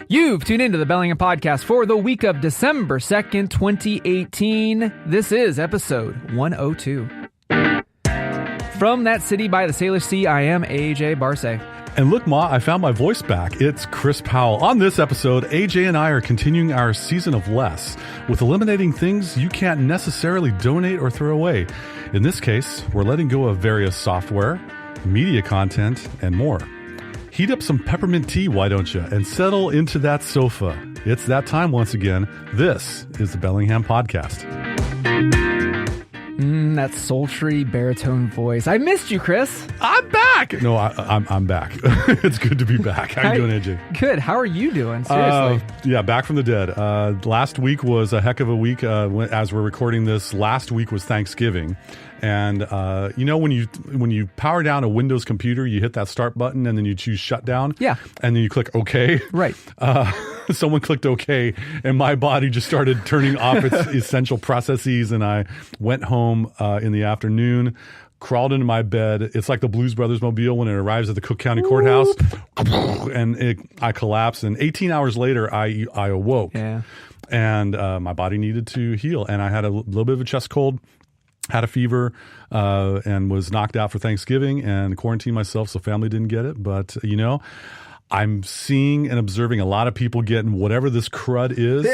You've tuned into the Bellingham Podcast for the week of December 2nd, 2018. This is episode 102. From that city by the Salish Sea, I am AJ Barce. And look, Ma, I found my voice back. It's Chris Powell. On this episode, AJ and I are continuing our season of less with eliminating things you can't necessarily donate or throw away. In this case, we're letting go of various software, media content, and more. Heat up some peppermint tea, why don't you, and settle into that sofa. It's that time once again. This is the Bellingham Podcast. That sultry baritone voice. I missed you, Chris. I'm back. No, I'm back. It's good to be back. How you doing, AJ? Good. How are you doing? Seriously. Yeah, back from the dead. Last week was a heck of a week. As we're recording this, last week was Thanksgiving. And you know when you power down a Windows computer, you hit that start button and then you choose shutdown. Yeah. And then you click OK. Right. Someone clicked OK, and my body just started turning off its essential processes. And I went home in the afternoon, crawled into my bed. It's like the Blues Brothers mobile when it arrives at the Cook County Courthouse, and I collapsed. And 18 hours later, I awoke. Yeah. And my body needed to heal, and I had a little bit of a chest cold. Had a fever and was knocked out for Thanksgiving and quarantined myself, so family didn't get it. But, you know, I'm seeing and observing a lot of people getting whatever this crud is.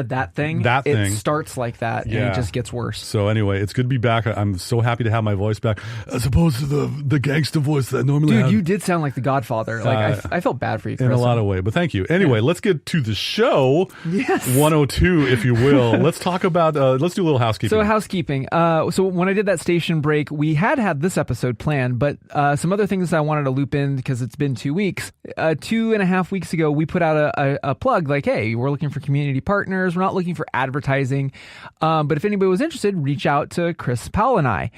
That thing. It starts like that, and it just gets worse. So anyway, it's good to be back. I'm so happy to have my voice back, as opposed to the gangster voice that I normally have. Dude, you did sound like the Godfather. Like I felt bad for you, Chris. In a lot of ways, but thank you. Anyway, let's get to the show. Yes. 102, if you will. Let's talk about, let's do a little housekeeping. So housekeeping. So when I did that station break, we had this episode planned, but some other things I wanted to loop in because it's been 2 weeks. 2.5 weeks ago, we put out a plug like, hey, we're looking for community partners. We're not looking for advertising. But if anybody was interested, reach out to Chris Powell and I.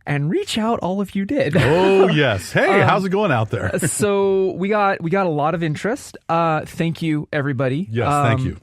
And reach out, all of you did. Oh, yes. Hey, how's it going out there? So we got a lot of interest. Thank you, everybody. Yes, thank you.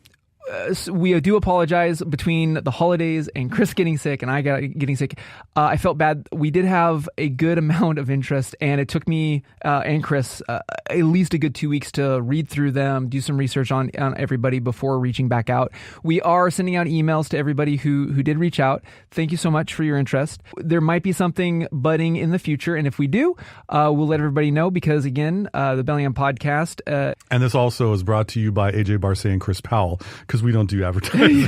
So we do apologize between the holidays and Chris getting sick and I getting sick. I felt bad. We did have a good amount of interest, and it took me and Chris at least a good 2 weeks to read through them, do some research on everybody before reaching back out. We are sending out emails to everybody who did reach out. Thank you so much for your interest. There might be something budding in the future, and if we do, we'll let everybody know because, again, the Bellingham Podcast. And this also is brought to you by AJ Barce and Chris Powell, because we don't do advertising.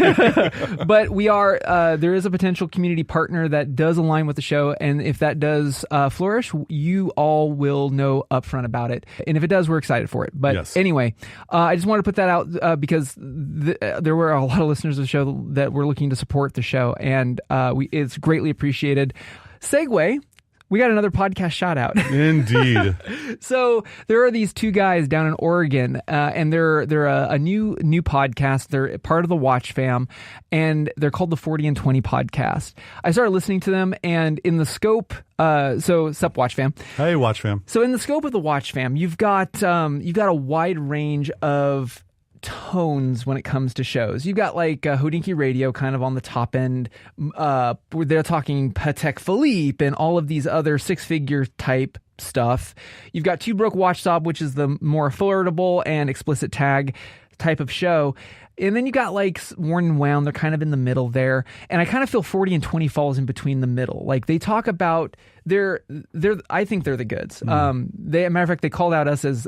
But we are, there is a potential community partner that does align with the show. And if that does flourish, you all will know upfront about it. And if it does, we're excited for it. But anyway, I just wanted to put that out because there were a lot of listeners of the show that were looking to support the show. And it's greatly appreciated. Segue. We got another podcast shout out. Indeed. So there are these two guys down in Oregon, and they're a new podcast. They're part of the Watch fam, and they're called the 40 and 20 Podcast. I started listening to them, and in the scope, sup Watch fam. Hey, Watch fam. So in the scope of the Watch fam, you've got a wide range of tones when it comes to shows. You've got like Hodinkee Radio kind of on the top end, where they're talking Patek Philippe and all of these other six-figure type stuff. You've got Two Broke Watchstop, which is the more affordable and explicit tag type of show. And then you got like Worn and Wound. They're kind of in the middle there. And I kind of feel 40 and 20 falls in between the middle. Like they talk about I think they're the goods. Matter of fact, they called out us as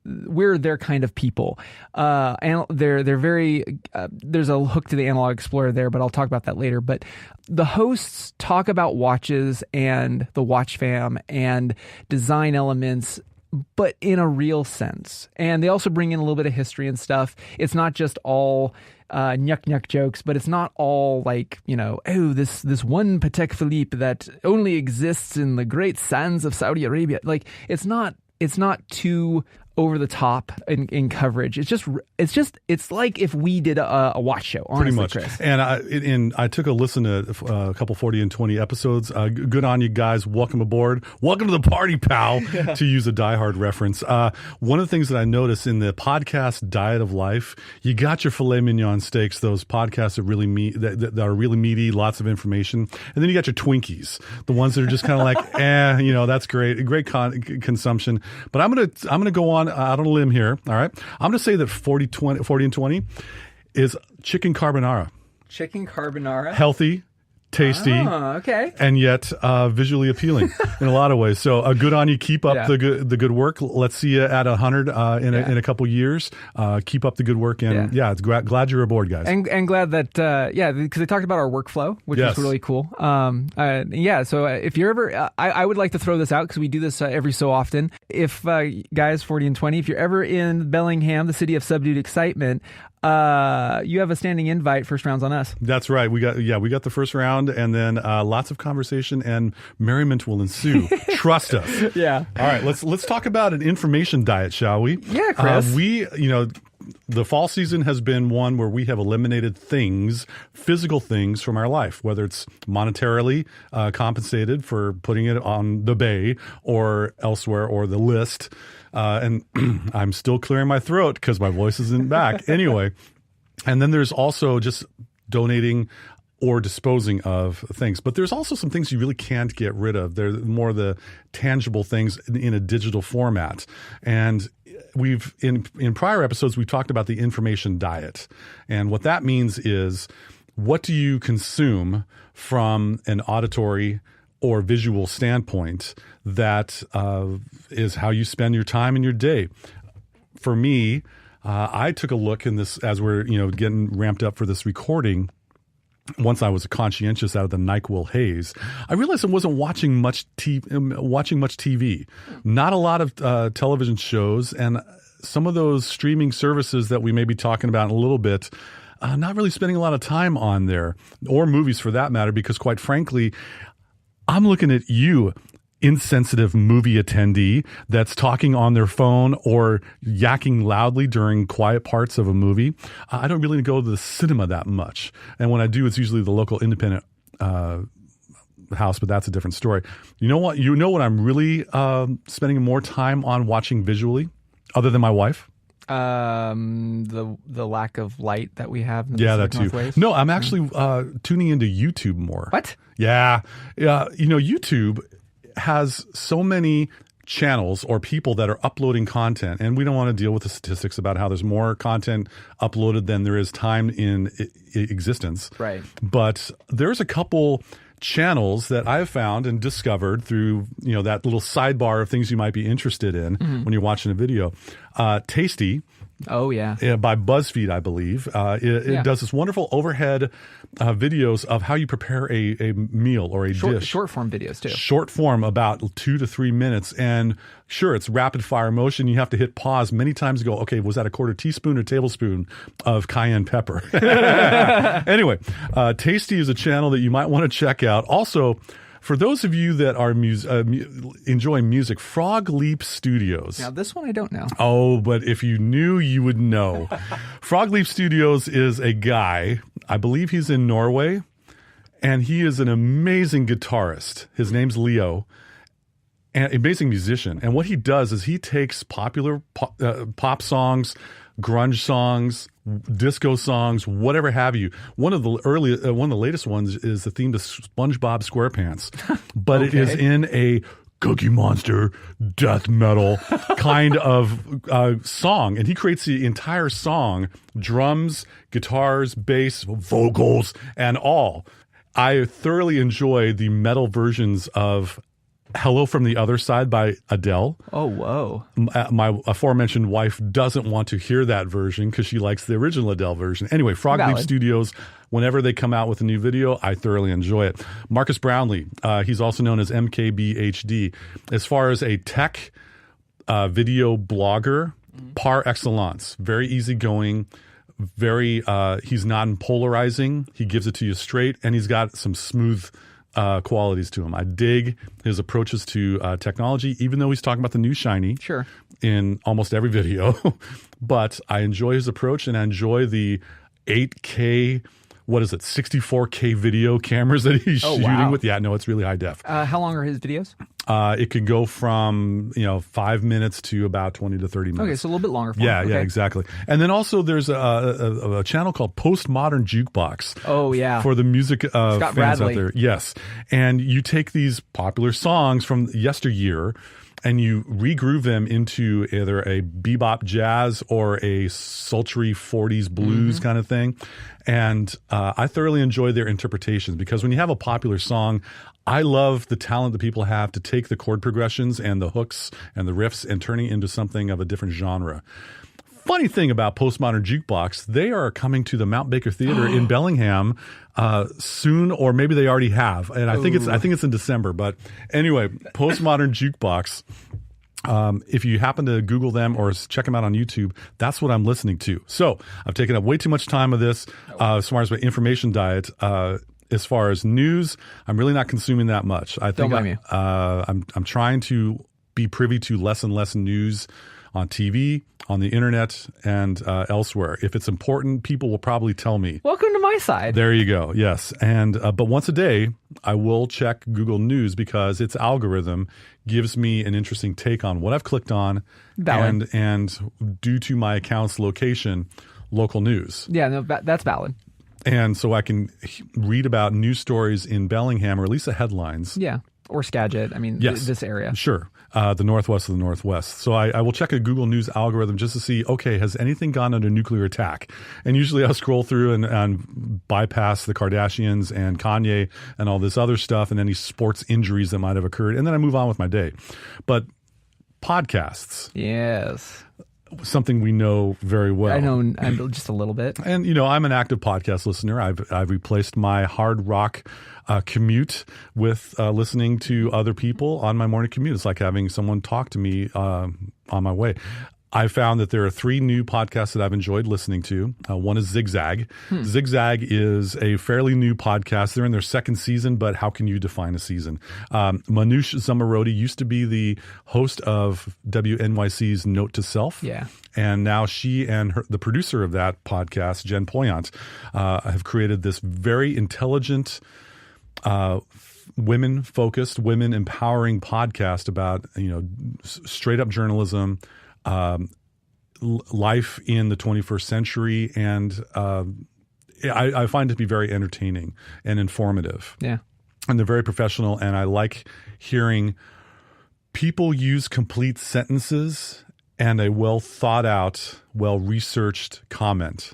we're their kind of people. And they're very there's a hook to the Analog Explorer there, but I'll talk about that later. But the hosts talk about watches and the Watch fam and design elements, but in a real sense. And they also bring in a little bit of history and stuff. It's not just all nyuk jokes, but it's not all like, this one Patek Philippe that only exists in the great sands of Saudi Arabia. Like it's not too over the top in coverage. It's like if we did a watch show, honestly, pretty much. Chris. And I took a listen to a couple 40 and 20 episodes. Good on you guys. Welcome aboard. Welcome to the party, pal, to use a Die Hard reference. One of the things that I noticed in the podcast Diet of Life, you got your filet mignon steaks, those podcasts that are really meaty, lots of information. And then you got your Twinkies, the ones that are just kind of like, that's great consumption. But I'm gonna go on out on a limb here. All right. I'm going to say that 40 and 20 is chicken carbonara. Chicken carbonara? Healthy, tasty, okay. and yet visually appealing in a lot of ways. So good on you. Keep up the good work. Let's see you at 100 in a couple years. Keep up the good work, and it's glad you're aboard, guys. And glad that because they talked about our workflow, which is really cool. So if you're ever, I would like to throw this out because we do this every so often. If guys 40 and 20, if you're ever in Bellingham, the city of subdued excitement, you have a standing invite. First round's on us. That's right. We got the first round, and then lots of conversation and merriment will ensue. Trust us. Yeah. All right. Let's talk about an information diet, shall we? Yeah, Chris. The fall season has been one where we have eliminated physical things from our life, whether it's monetarily compensated for putting it on the bay or elsewhere or the list. And I'm still clearing my throat because my voice isn't back. Anyway, and then there's also just donating or disposing of things. But there's also some things you really can't get rid of. They're more the tangible things in a digital format. And we've in prior episodes, we've talked about the information diet. And what that means is, what do you consume from an auditory or visual standpoint that is how you spend your time and your day? For me, I took a look in this as we're getting ramped up for this recording. Once I was conscientious out of the NyQuil haze, I realized I wasn't watching much TV. Not a lot of television shows, and some of those streaming services that we may be talking about in a little bit, not really spending a lot of time on there, or movies for that matter, because quite frankly, I'm looking at you, insensitive movie attendee that's talking on their phone or yakking loudly during quiet parts of a movie. I don't really go to the cinema that much. And when I do, it's usually the local independent house, but that's a different story. You know what I'm really spending more time on watching visually, other than my wife? The lack of light that we have in the that too. Northwest. No, I'm actually tuning into YouTube more. What? Yeah. YouTube has so many channels or people that are uploading content, and we don't want to deal with the statistics about how there's more content uploaded than there is time in existence. Right. But there's a couple channels that I've found and discovered through that little sidebar of things you might be interested in when you're watching a video. Tasty. Oh, yeah. By BuzzFeed, I believe. It does this wonderful overhead videos of how you prepare a meal or a dish. Short form videos, too. Short form, about 2 to 3 minutes. And sure, it's rapid fire motion. You have to hit pause many times to go, okay, was that a quarter teaspoon or tablespoon of cayenne pepper? Anyway, Tasty is a channel that you might want to check out. Also, for those of you that are enjoy music, Frog Leap Studios. Now, this one I don't know. Oh, but if you knew, you would know. Frog Leap Studios is a guy, I believe he's in Norway, and he is an amazing guitarist. His name's Leo, and amazing musician. And what he does is he takes popular pop songs, grunge songs, disco songs, whatever have you. One of the latest ones is the theme to SpongeBob SquarePants, but it is in a Cookie Monster death metal kind of song, and he creates the entire song: drums, guitars, bass, vocals, and all. I thoroughly enjoy the metal versions of Hello from the Other Side by Adele. Oh, whoa. My aforementioned wife doesn't want to hear that version because she likes the original Adele version. Anyway, Frog Leap Studios, whenever they come out with a new video, I thoroughly enjoy it. Marques Brownlee, he's also known as MKBHD. As far as a tech video blogger, par excellence. Very easygoing. He's non-polarizing. He gives it to you straight, and he's got some smooth qualities to him. I dig his approaches to technology, even though he's talking about the new shiny in almost every video. But I enjoy his approach, and I enjoy the 8K, 64K video cameras that he's shooting with. Yeah, no, it's really high def. How long are his videos? It could go from 5 minutes to about 20 to 30 minutes. Okay, so a little bit longer. Yeah, exactly. And then also there's a channel called PostModern Jukebox. Oh yeah, for the music fans Bradley out there. Yes, and you take these popular songs from yesteryear and you regroove them into either a bebop jazz or a sultry 40s blues kind of thing. And I thoroughly enjoy their interpretations, because when you have a popular song, I love the talent that people have to take the chord progressions and the hooks and the riffs and turning it into something of a different genre. Funny thing about PostModern Jukebox, they are coming to the Mount Baker Theater in Bellingham soon, or maybe they already have. And I think it's in December. But anyway, PostModern Jukebox. If you happen to Google them or check them out on YouTube, that's what I'm listening to. So I've taken up way too much time of this as far as my information diet. As far as news, I'm really not consuming that much. I think I'm trying to be privy to less and less news on TV, on the internet, and elsewhere. If it's important, people will probably tell me. Welcome to my side. There you go. Yes. And but once a day, I will check Google News, because its algorithm gives me an interesting take on what I've clicked on, and due to my account's location, local news. Yeah, no, that's valid. And so I can read about news stories in Bellingham, or at least the headlines. Yeah. Or Skagit. I mean, yes. This area. Sure. The northwest of the Northwest. So I will check a Google News algorithm just to see, okay, has anything gone under nuclear attack? And usually I'll scroll through and bypass the Kardashians and Kanye and all this other stuff, and any sports injuries that might have occurred. And then I move on with my day. But podcasts. Yes. Something we know very well. I know just a little bit. And, I'm an active podcast listener. I've replaced my hard rock commute with listening to other people on my morning commute. It's like having someone talk to me on my way. I found that there are 3 new podcasts that I've enjoyed listening to. One is ZigZag. ZigZag is a fairly new podcast. They're in their 2nd season, but how can you define a season? Manoush Zomorodi used to be the host of WNYC's Note to Self. Yeah. And now she and the producer of that podcast, Jen Poyant, have created this very intelligent, women-focused, women-empowering podcast about, straight-up journalism, life in the 21st century, and I find it to be very entertaining and informative. Yeah. And they're very professional, and I like hearing people use complete sentences and a well-thought-out, well-researched comment.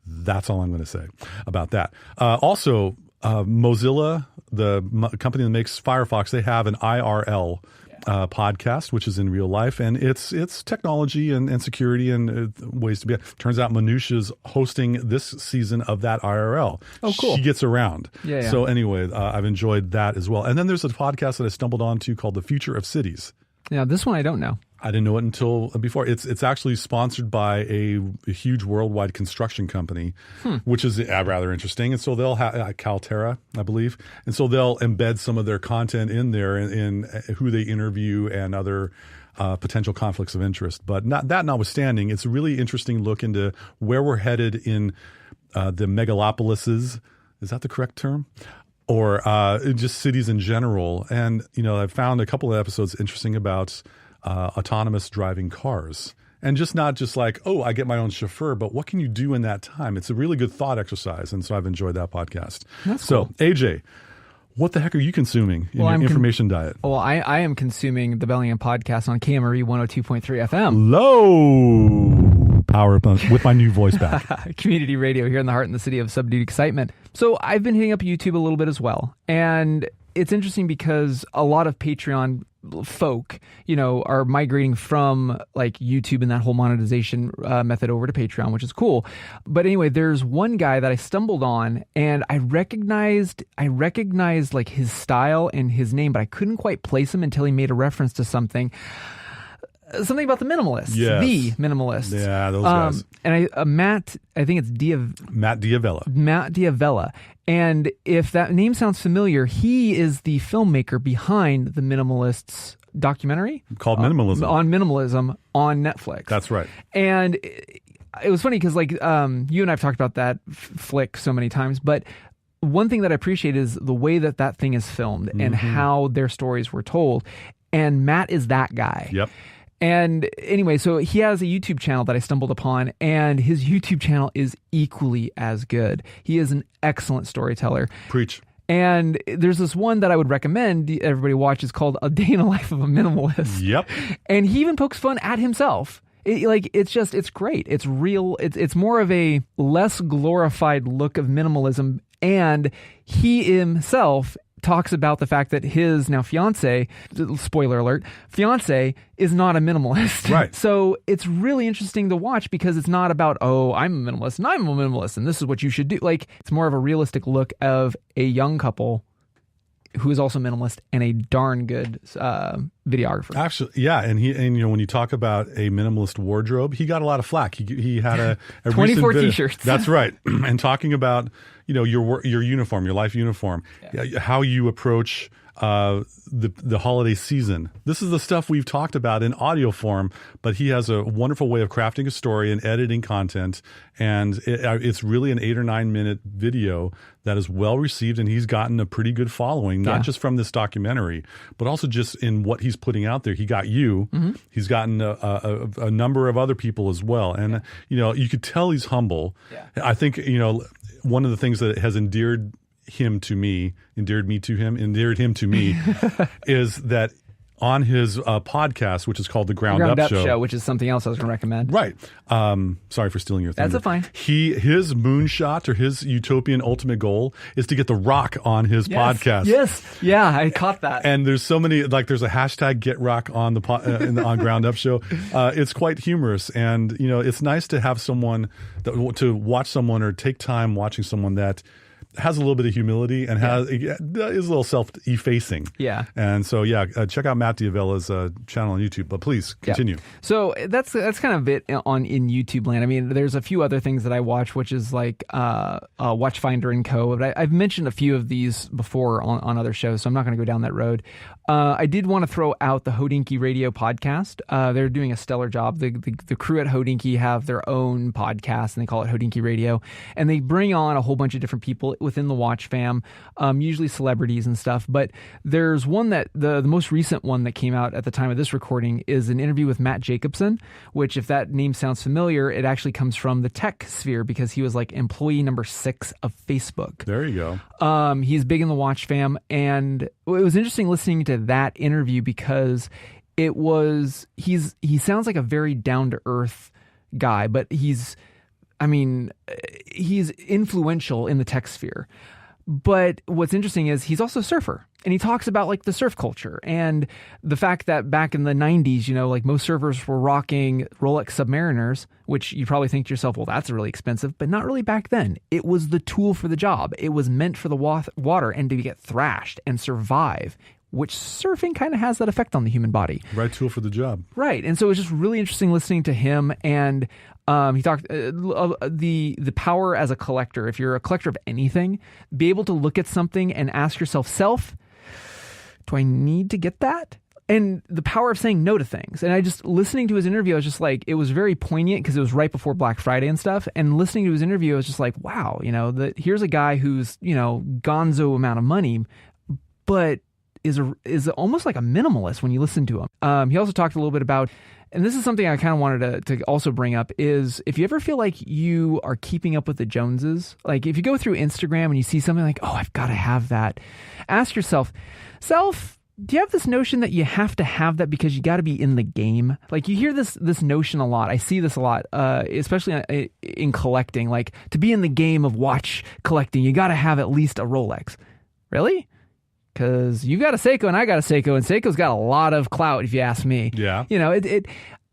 That's all I'm going to say about that. Also, Mozilla, the company that makes Firefox, they have an IRL podcast, which is in real life, and it's technology and security and ways to be. Turns out Manoush is hosting this season of that IRL. Oh, cool. She gets around. Yeah. So anyway, I've enjoyed that as well. And then there's a podcast that I stumbled onto called The Future of Cities. Yeah, this one I don't know. I didn't know it until before. It's actually sponsored by a huge worldwide construction company, which is rather interesting. And so they'll have Calterra, I believe. And so they'll embed some of their content in there in who they interview and other potential conflicts of interest. But notwithstanding, it's a really interesting look into where we're headed in the megalopolises. Is that the correct term? Or just cities in general. And, I've found a couple of episodes interesting about autonomous driving cars, and not just like, oh, I get my own chauffeur, but what can you do in that time? It's a really good thought exercise. And so I've enjoyed that podcast. That's cool. So AJ, what the heck are you consuming in your information diet? Well, I am consuming the Bellingham Podcast on KMRE 102.3 FM. Low power with my new voice back. Community radio here in the heart and the city of subdued excitement. So I've been hitting up YouTube a little bit as well. And it's interesting because a lot of Patreon folk, are migrating from like YouTube and that whole monetization method over to Patreon, which is cool. But anyway, there's one guy that I stumbled on, and I recognized like his style and his name, but I couldn't quite place him until he made a reference to something about the minimalists. Yes. The minimalists. Yeah, those guys. And Matt, I think it's Matt Diavella. Matt Diavella. And if that name sounds familiar, he is the filmmaker behind the Minimalists documentary called Minimalism. On minimalism on Netflix. That's right. And it was funny because you and I've talked about that flick so many times, but one thing that I appreciate is the way that thing is filmed and how their stories were told. And Matt is that guy. Yep. And anyway, so he has a YouTube channel that I stumbled upon, and his YouTube channel is equally as good. He is an excellent storyteller. Preach. And there's this one that I would recommend everybody watch. It's called A Day in the Life of a Minimalist. Yep. And he even pokes fun at himself. It's great. It's real. It's more of a less glorified look of minimalism. And he himself talks about the fact that his now fiance, spoiler alert, fiance is not a minimalist. Right. So it's really interesting to watch because it's not about, oh, I'm a minimalist and I'm a minimalist and this is what you should do. Like, it's more of a realistic look of a young couple who is also minimalist and a darn good videographer. Actually, yeah, and when you talk about a minimalist wardrobe, he got a lot of flack. He had a 24 t-shirts. That's right. And talking about your uniform, your life uniform, how you approach the holiday season. This is the stuff we've talked about in audio form, but he has a wonderful way of crafting a story and editing content, and it's really an 8 or 9 minute video that is well received, and he's gotten a pretty good following, not just from this documentary, but also just in what he's putting out there. He got you. Mm-hmm. He's gotten a number of other people as well, and you could tell he's humble. Yeah. I think one of the things that has endeared him to me is that on his podcast, which is called The Ground Up Show, which is something else I was going to recommend. Right. Sorry for stealing your thunder. That's fine. His moonshot or his utopian ultimate goal is to get The Rock on his podcast. Yes. Yeah, I caught that. And there's so many, there's a hashtag Get Rock on on Ground Up Show. It's quite humorous, and it's nice to have someone to watch someone or take time watching someone that has a little bit of humility and is a little self-effacing. Yeah. And so, check out Matt D'Avella's channel on YouTube. But please, continue. Yeah. So that's kind of it in YouTube land. I mean, there's a few other things that I watch, which is like Watchfinder Co. But I've mentioned a few of these before on other shows, so I'm not going to go down that road. I did want to throw out the Hodinkee Radio podcast. They're doing a stellar job. The crew at Hodinkee have their own podcast, and they call it Hodinkee Radio. And they bring on a whole bunch of different people within the Watch fam, usually celebrities and stuff. But there's one that the most recent one that came out at the time of this recording is an interview with Matt Jacobson, which, if that name sounds familiar, it actually comes from the tech sphere because he was like employee number 6 of Facebook. There you go. He's big in the Watch fam, and it was interesting listening to that interview because he sounds like a very down-to-earth guy, but he's influential in the tech sphere. But what's interesting is he's also a surfer, and he talks about like the surf culture and the fact that back in the 90s, like most surfers were rocking Rolex Submariners, which you probably think to yourself, well, that's really expensive, but not really back then. It was the tool for the job. It was meant for the water and to get thrashed and survive, which surfing kind of has that effect on the human body. Right tool for the job. Right. And so it was just really interesting listening to him. And he talked the power as a collector. If you're a collector of anything, be able to look at something and ask yourself, do I need to get that? And the power of saying no to things. And I just, listening to his interview, I was just like, it was very poignant because it was right before Black Friday and stuff. And listening to his interview, I was just like, wow, here's a guy who's, gonzo amount of money, but is almost like a minimalist when you listen to him. He also talked a little bit about, and this is something I kind of wanted to also bring up, is if you ever feel like you are keeping up with the Joneses, like if you go through Instagram and you see something like, oh, I've got to have that, ask yourself, do you have this notion that you have to have that because you got to be in the game? Like you hear this notion a lot. I see this a lot, especially in collecting. Like to be in the game of watch collecting, you got to have at least a Rolex. Really? Because you got a Seiko and I got a Seiko, and Seiko's got a lot of clout, if you ask me. Yeah.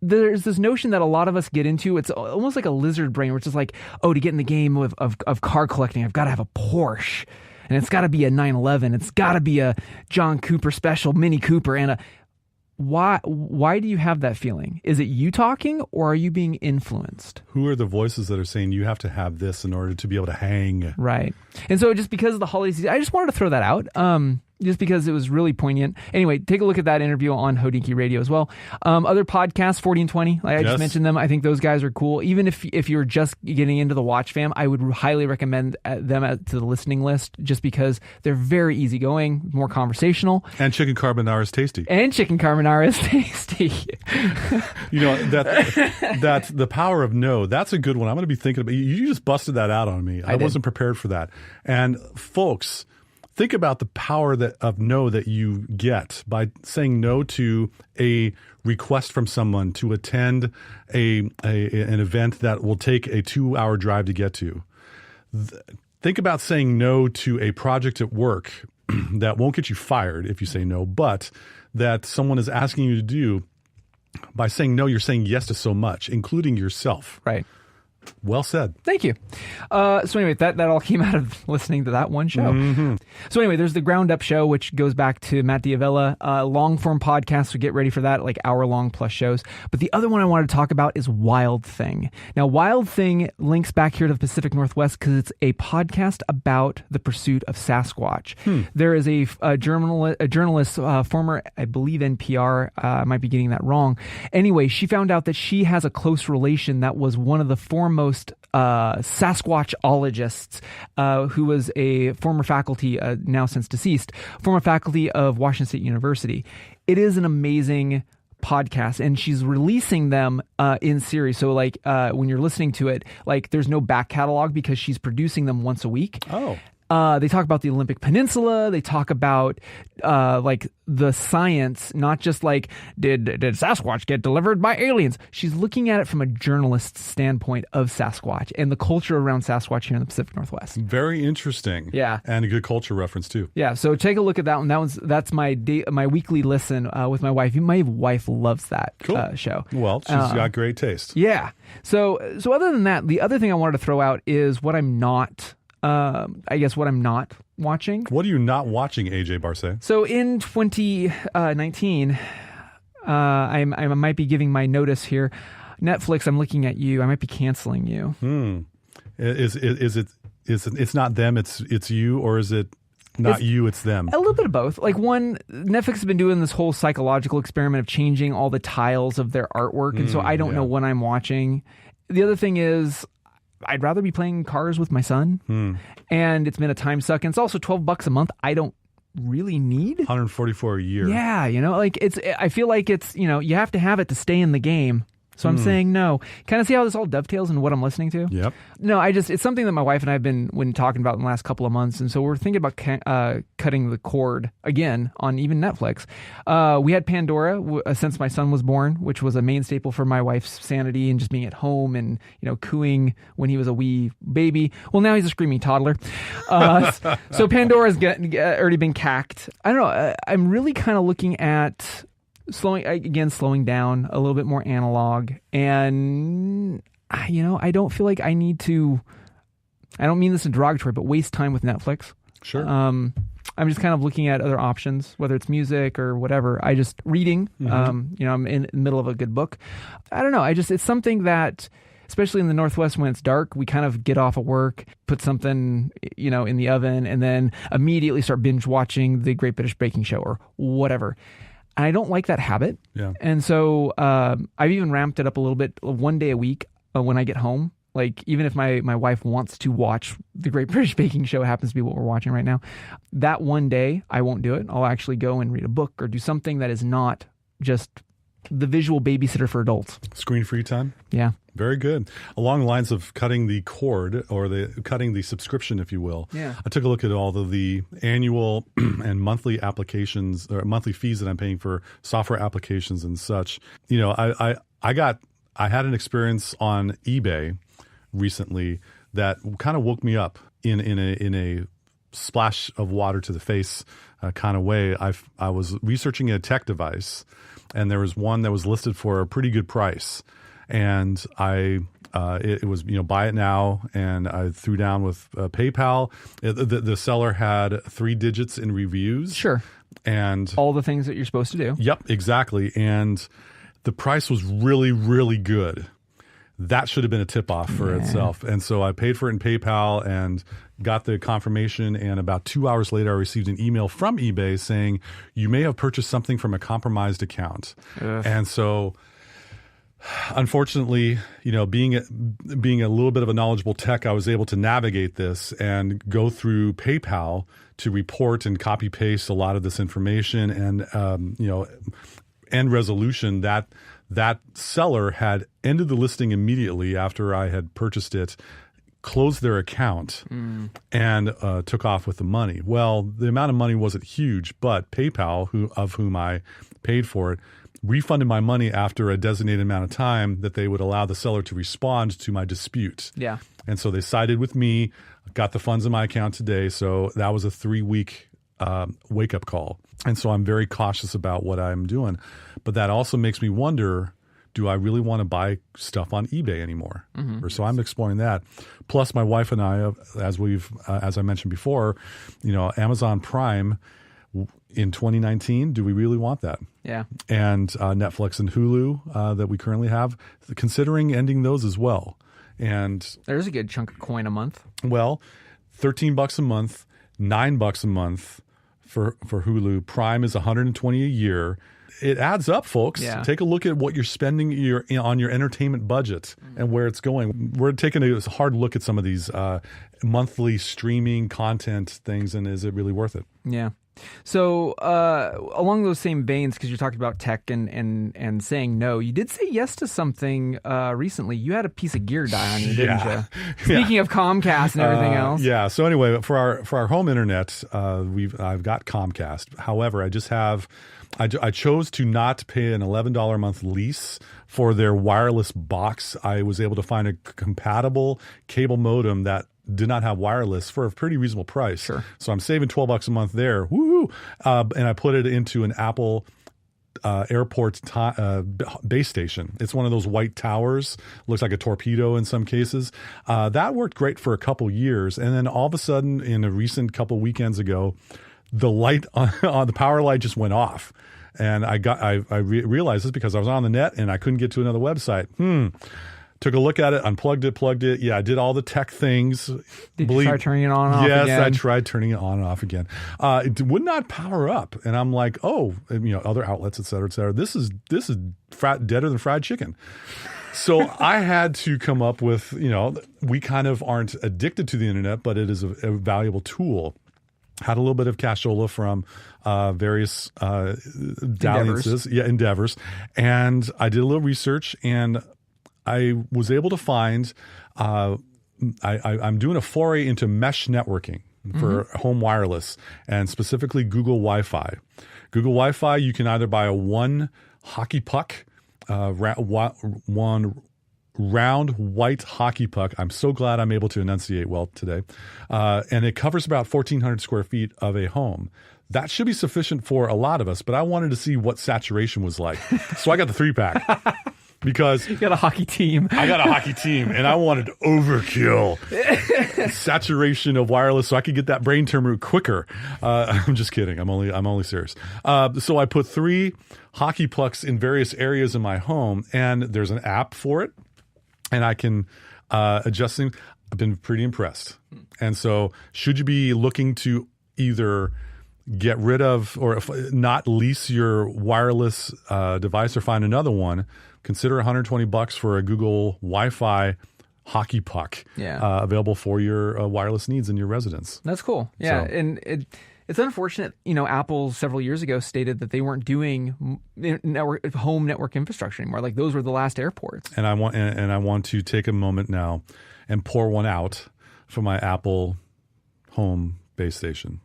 There's this notion that a lot of us get into. It's almost like a lizard brain, where it's just like, oh, to get in the game of car collecting, I've got to have a Porsche, and it's got to be a 911. It's got to be a John Cooper special Mini Cooper, and Why do you have that feeling? Is it you talking, or are you being influenced? Who are the voices that are saying you have to have this in order to be able to hang? Right. And so just because of the holiday season, I just wanted to throw that out. Just because it was really poignant. Anyway, take a look at that interview on Hodinkee Radio as well. Other podcasts, 40 and 20, like I just mentioned them. I think those guys are cool. Even if you're just getting into the Watch fam, I would highly recommend them to the listening list, just because they're very easygoing, more conversational. And chicken carbonara is tasty. That's the power of no. That's a good one. I'm going to be thinking about. You just busted that out on me. I wasn't prepared for that. And folks, think about the power of no that you get by saying no to a request from someone to attend an event that will take a 2-hour drive to get to. Think about saying no to a project at work that won't get you fired if you say no, but that someone is asking you to do. By saying no, you're saying yes to so much, including yourself. Right. Well said. Thank you. So anyway, that all came out of listening to that one show. Mm-hmm. So anyway, there's the Ground Up show, which goes back to Matt D'Avella, long form podcast. So get ready for that, like hour-long plus shows. But the other one I wanted to talk about is Wild Thing. Now, Wild Thing links back here to the Pacific Northwest because it's a podcast about the pursuit of Sasquatch. There is a journalist, former, I believe, NPR. I might be getting that wrong. Anyway, she found out that she has a close relation that was one of the foremost Sasquatchologists, who was a former faculty, now since deceased, former faculty of Washington State University. It is an amazing podcast, and she's releasing them in series. So like when you're listening to it, like there's no back catalog because she's producing them once a week. Oh. They talk about the Olympic Peninsula. They talk about like the science, not just like did Sasquatch get delivered by aliens? She's looking at it from a journalist's standpoint of Sasquatch and the culture around Sasquatch here in the Pacific Northwest. Very interesting. Yeah, and a good culture reference too. Yeah, so take a look at that one. That's my weekly listen with my wife. My wife loves that show. Well, she's got great taste. Yeah. So other than that, the other thing I wanted to throw out is what I'm not. I guess what I'm not watching. What are you not watching, AJ Barcet? So in 2019, I might be giving my notice here. Netflix, I'm looking at you. I might be canceling you. Is it? It's not them. It's you, or is it not you? It's them. A little bit of both. Like Netflix has been doing this whole psychological experiment of changing all the tiles of their artwork, and so I don't know what I'm watching. The other thing is, I'd rather be playing cars with my son, and it's been a time suck. And it's also $12 a month. I don't really need $144 a year. Yeah, like I feel like it's you have to have it to stay in the game. So I'm saying no. Kind of see how this all dovetails into what I'm listening to? Yep. No, it's something that my wife and I have been talking about in the last couple of months. And so we're thinking about cutting the cord again on even Netflix. We had Pandora since my son was born, which was a main staple for my wife's sanity and just being at home and, cooing when he was a wee baby. Well, now he's a screaming toddler. So Pandora's already been cacked. I don't know. I'm really kind of looking at slowing down, a little bit more analog, and I don't feel like I need to. I don't mean this in derogatory, but waste time with Netflix. Sure. I'm just kind of looking at other options, whether it's music or whatever. I just reading. I'm in the middle of a good book. I don't know. It's something that, especially in the Northwest when it's dark, we kind of get off of work, put something, in the oven, and then immediately start binge watching the Great British Baking Show or whatever. And I don't like that habit. Yeah. And so I've even ramped it up a little bit, one day a week when I get home. Like, even if my wife wants to watch the Great British Baking Show, it happens to be what we're watching right now, that one day I won't do it. I'll actually go and read a book or do something that is not just the visual babysitter for adults. Screen-free time? Yeah. Very good. Along the lines of cutting the cord or cutting the subscription, if you will. Yeah. I took a look at all of the annual and monthly applications or monthly fees that I'm paying for software applications and such. I had an experience on eBay recently that kind of woke me up in a splash of water to the face kind of way. I was researching a tech device, and there was one that was listed for a pretty good price. And it was, buy it now. And I threw down with PayPal. The seller had 3 digits in reviews. Sure. And all the things that you're supposed to do. Yep, exactly. And the price was really, really good. That should have been a tip off for itself. And so I paid for it in PayPal and got the confirmation. And about 2 hours later, I received an email from eBay saying, you may have purchased something from a compromised account. Ugh. And so, unfortunately, being a little bit of a knowledgeable tech, I was able to navigate this and go through PayPal to report and copy paste a lot of this information and, end resolution that seller had ended the listing immediately after I had purchased it, closed their account and took off with the money. Well, the amount of money wasn't huge, but PayPal, of whom I paid for it, refunded my money after a designated amount of time that they would allow the seller to respond to my dispute. Yeah. And so they sided with me, got the funds in my account today. So that was a 3-week wake-up call. And so I'm very cautious about what I'm doing. But that also makes me wonder, do I really want to buy stuff on eBay anymore? So I'm exploring that. Plus, my wife and I, as I mentioned before, Amazon Prime in 2019, do we really want that? Yeah. And Netflix and Hulu that we currently have, considering ending those as well. And there's a good chunk of coin a month. Well, $13 a month, $9 a month for Hulu. Prime is $120 a year. It adds up, folks. Yeah. Take a look at what you're spending on your entertainment budget and where it's going. We're taking a hard look at some of these monthly streaming content things, and is it really worth it? Yeah. So along those same veins, because you're talking about tech and saying no, you did say yes to something recently. You had a piece of gear die on you, didn't you? Speaking of Comcast and everything else. Yeah. So anyway, for our home internet, I've got Comcast. However, I chose to not pay an $11 a month lease for their wireless box. I was able to find a compatible cable modem that did not have wireless for a pretty reasonable price. Sure. So I'm saving $12 a month there. Woohoo! And I put it into an Apple airport base station. It's one of those white towers. Looks like a torpedo in some cases. That worked great for a couple years. And then all of a sudden, in a recent couple weekends ago, the light on the power light just went off. And I realized this because I was on the net and I couldn't get to another website. Took a look at it, unplugged it, plugged it. Yeah, I did all the tech things. Did you try turning it on and off again? Yes, I tried turning it on and off again. It would not power up. And I'm like, other outlets, et cetera, et cetera. This is deader than fried chicken. So I had to come up with, we kind of aren't addicted to the internet, but it is a valuable tool. Had a little bit of cashola from various endeavors. And I did a little research, and I was able to find I'm doing a foray into mesh networking for home wireless, and specifically Google Wi-Fi. Google Wi-Fi, you can either buy a one hockey puck, one round white hockey puck. I'm so glad I'm able to enunciate well today. And it covers about 1,400 square feet of a home. That should be sufficient for a lot of us, but I wanted to see what saturation was like. So I got the 3-pack. Because you got a hockey team. I got a hockey team, and I wanted overkill saturation of wireless so I could get that brain tumor quicker. I'm just kidding. I'm only serious. So I put 3 hockey pucks in various areas in my home, and there's an app for it, and I can adjust things. I've been pretty impressed. And so, should you be looking to either get rid of or not lease your wireless device or find another one, consider $120 for a Google Wi-Fi hockey puck available for your wireless needs in your residence. That's cool. Yeah, So, and it's unfortunate. Apple several years ago stated that they weren't doing home network infrastructure anymore. Like those were the last airports. and I want to take a moment now and pour one out for my Apple home base station.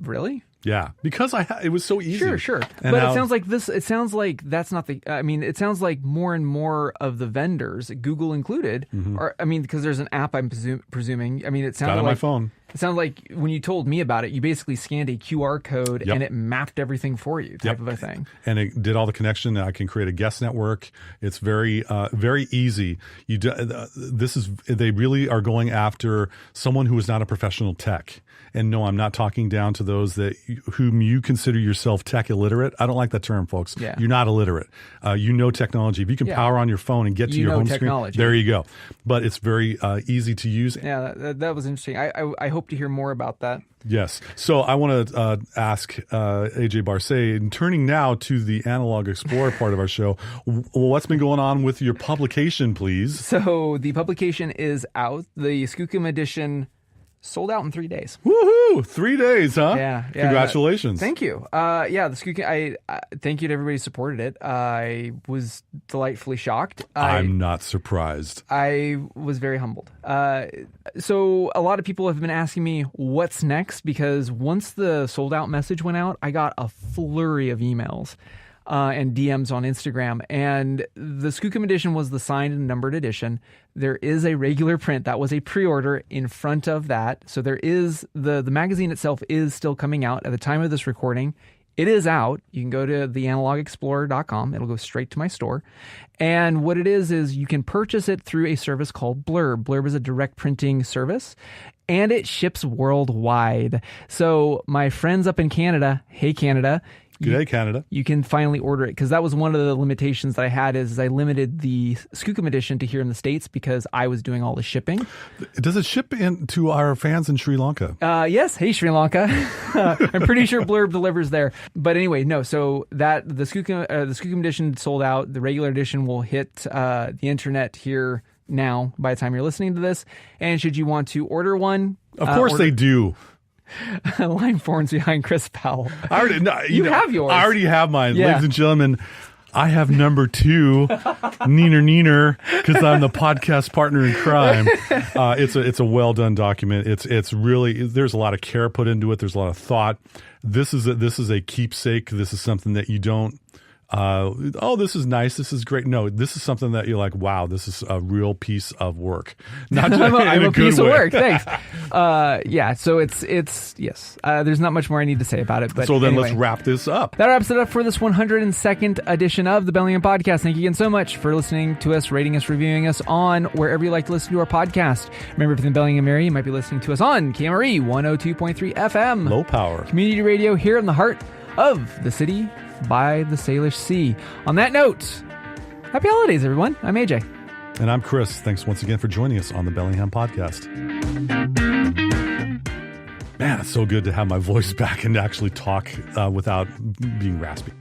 Really? Yeah, because it was so easy. Sure. And But it sounds like this. It sounds like that's not the. I mean, it sounds like more and more of the vendors, Google included, are. I mean, because there's an app. I'm presuming. I mean, it sounded got on like my phone. It sounds like when you told me about it, you basically scanned a QR code and it mapped everything for you, type of a thing. And it did all the connection. I can create a guest network. It's very, very easy. They really are going after someone who is not a professional tech. And no, I'm not talking down to those whom you consider yourself tech illiterate. I don't like that term, folks. Yeah. You're not illiterate. You know technology. If you can power on your phone and get to your home technology. screen, there you go. But it's very easy to use. Yeah, that was interesting. I hope to hear more about that. Yes. So I want to ask AJ Barcet, and turning now to the Analog Explorer part of our show, what's been going on with your publication, please? So the publication is out. The Skookum edition Sold out in 3 days. Woohoo! 3 days, huh? Yeah. Congratulations. Thank you. The Skook. I thank you to everybody who supported it. I was delightfully shocked. I'm not surprised. I was very humbled. So a lot of people have been asking me what's next, because once the sold out message went out, I got a flurry of emails and DMs on Instagram. And the Skookum edition was the signed and numbered edition. There is a regular print that was a pre-order in front of that. So there is the magazine itself is still coming out at the time of this recording. It is out. You can go to theanalogexplorer.com. It'll go straight to my store. And what it is you can purchase it through a service called Blurb. Blurb is a direct printing service, and it ships worldwide. So my friends up in Canada, hey Canada. Good day, Canada. You can finally order it, because that was one of the limitations that I had is I limited the Skookum edition to here in the States because I was doing all the shipping. Does it ship in to our fans in Sri Lanka? Yes. Hey, Sri Lanka. I'm pretty sure Blurb delivers there. But anyway, no. So that the Skookum edition sold out. The regular edition will hit the internet here now by the time you're listening to this. And should you want to order one, of course they do. Line forms behind Chris Powell. I already, no, you have yours. I already have mine. Yeah. Ladies and gentlemen, I have number 2, Neener, because I'm the podcast partner in crime. It's a well done document. It's really, there's a lot of care put into it. There's a lot of thought. This is a keepsake. This is something that you don't. This is nice. This is great. No, this is something that you're like, wow, this is a real piece of work. Not just I'm a piece way. of work. Thanks. So it's yes. There's not much more I need to say about it. But so then anyway, let's wrap this up. That wraps it up for this 102nd edition of the Bellingham Podcast. Thank you again so much for listening to us, rating us, reviewing us on wherever you like to listen to our podcast. Remember, if you're in the Bellingham area, you might be listening to us on KMRE 102.3 FM. Low power. Community radio here in the heart of the city by the Salish Sea. On that note, happy holidays, everyone. I'm AJ. And I'm Chris. Thanks once again for joining us on the Bellingham Podcast. Man, it's so good to have my voice back and to actually talk without being raspy.